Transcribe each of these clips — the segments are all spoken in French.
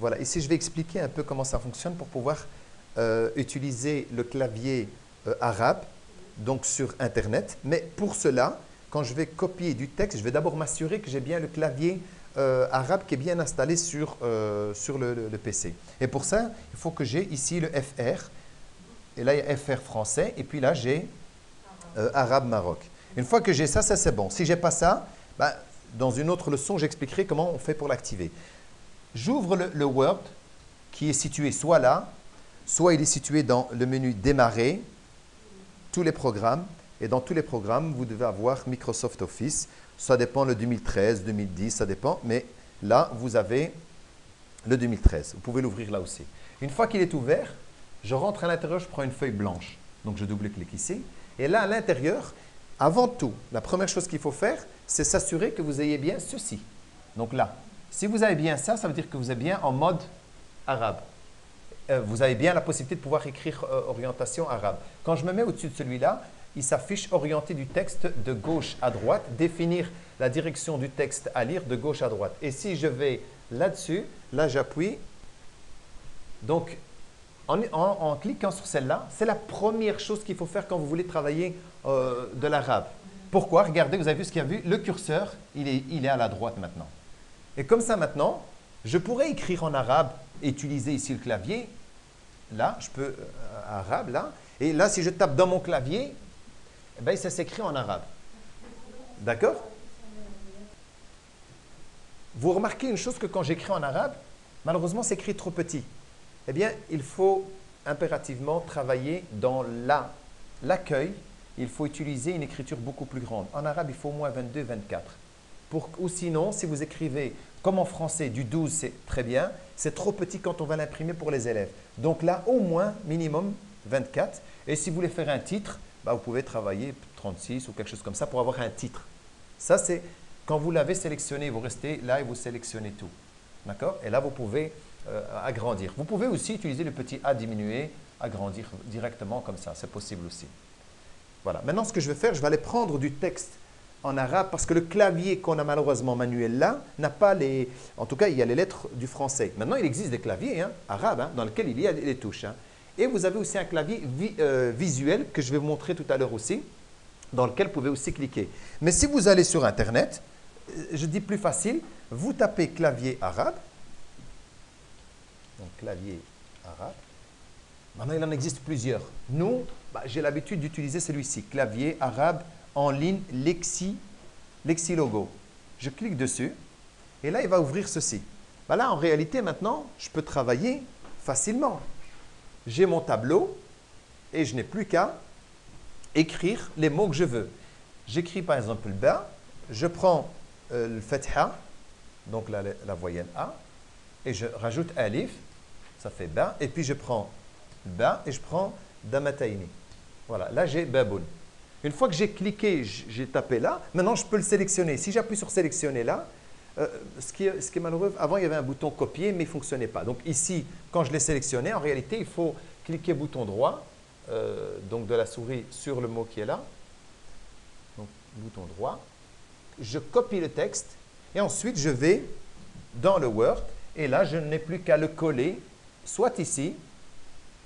Voilà, ici je vais expliquer un peu comment ça fonctionne pour pouvoir utiliser le clavier arabe, donc sur Internet. Mais pour cela, quand je vais copier du texte, je vais d'abord m'assurer que j'ai bien le clavier arabe qui est bien installé sur le PC. Et pour ça, il faut que j'ai ici le FR. Et là, il y a FR français. Et puis là, j'ai arabe Maroc. Une fois que j'ai ça, ça c'est bon. Si je n'ai pas ça, ben, dans une autre leçon, j'expliquerai comment on fait pour l'activer. J'ouvre le Word qui est situé soit là, soit il est situé dans le menu Démarrer, tous les programmes. Et dans tous les programmes, vous devez avoir Microsoft Office. Ça dépend le 2013, 2010, ça dépend. Mais là, vous avez le 2013. Vous pouvez l'ouvrir là aussi. Une fois qu'il est ouvert, je rentre à l'intérieur, je prends une feuille blanche. Donc, je double-clique ici. Et là, à l'intérieur, avant tout, la première chose qu'il faut faire, c'est s'assurer que vous ayez bien ceci. Donc là, si vous avez bien ça, ça veut dire que vous êtes bien en mode arabe. Vous avez bien la possibilité de pouvoir écrire orientation arabe. Quand je me mets au-dessus de celui-là, il s'affiche orienter du texte de gauche à droite, définir la direction du texte à lire de gauche à droite. Et si je vais là-dessus, là j'appuie. Donc, en cliquant sur celle-là, c'est la première chose qu'il faut faire quand vous voulez travailler de l'arabe. Pourquoi? Regardez, vous avez vu ce qu'il y a vu? Le curseur, il est à la droite maintenant. Et comme ça maintenant, je pourrais écrire en arabe et utiliser ici le clavier. Là, je peux, arabe, là. Et là, si je tape dans mon clavier, eh bien, ça s'écrit en arabe. D'accord? Vous remarquez une chose que quand j'écris en arabe, malheureusement, c'est écrit trop petit. Eh bien, il faut impérativement travailler dans l'accueil. Il faut utiliser une écriture beaucoup plus grande. En arabe, il faut au moins 22, 24. Ou sinon, si vous écrivez comme en français, du 12, c'est très bien. C'est trop petit quand on va l'imprimer pour les élèves. Donc là, au moins, minimum 24. Et si vous voulez faire un titre, bah, vous pouvez travailler 36 ou quelque chose comme ça pour avoir un titre. Ça, c'est quand vous l'avez sélectionné, vous restez là et vous sélectionnez tout. D'accord? Et là, vous pouvez agrandir. Vous pouvez aussi utiliser le petit A diminué, agrandir directement comme ça. C'est possible aussi. Voilà. Maintenant, ce que je vais faire, je vais aller prendre du texte en arabe parce que le clavier qu'on a malheureusement manuel là n'a pas les… En tout cas, il y a les lettres du français. Maintenant, il existe des claviers arabes dans lesquels il y a les touches. Et vous avez aussi un clavier visuel que je vais vous montrer tout à l'heure aussi, dans lequel vous pouvez aussi cliquer. Mais si vous allez sur Internet, je dis plus facile, vous tapez clavier arabe. Donc, clavier arabe. Maintenant, il en existe plusieurs. Nous, j'ai l'habitude d'utiliser celui-ci, clavier arabe en ligne Lexilogo. Je clique dessus et là, il va ouvrir ceci. Là, en réalité, maintenant, je peux travailler facilement. J'ai mon tableau et je n'ai plus qu'à écrire les mots que je veux. J'écris par exemple le ba, je prends le fatha, donc la voyelle A, et je rajoute alif, ça fait ba, et puis je prends le ba et je prends damataini. Voilà, là j'ai baboun. Une fois que j'ai cliqué, j'ai tapé là, maintenant je peux le sélectionner. Si j'appuie sur sélectionner là, ce qui est malheureux, avant il y avait un bouton copier, mais il ne fonctionnait pas. Donc ici, quand je l'ai sélectionné, en réalité, il faut cliquer bouton droit, donc de la souris sur le mot qui est là. Donc bouton droit. Je copie le texte et ensuite je vais dans le Word et là, je n'ai plus qu'à le coller, soit ici,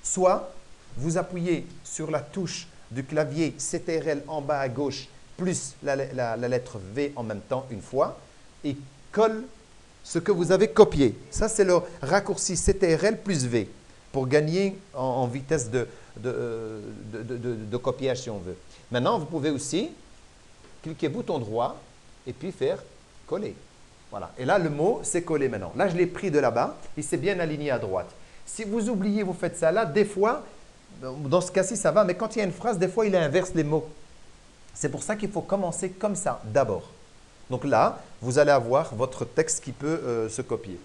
soit vous appuyez sur la touche du clavier CTRL en bas à gauche plus la lettre V en même temps une fois et colle ce que vous avez copié. Ça, c'est le raccourci CTRL plus V pour gagner en vitesse de copiage si on veut. Maintenant, vous pouvez aussi cliquer bouton droit et puis faire coller. Voilà. Et là, le mot, c'est collé maintenant. Là, je l'ai pris de là-bas. Il s'est bien aligné à droite. Si vous oubliez, vous faites ça là, des fois, dans ce cas-ci, ça va, mais quand il y a une phrase, des fois, il inverse les mots. C'est pour ça qu'il faut commencer comme ça, d'abord. Donc là, vous allez avoir votre texte qui peut se copier.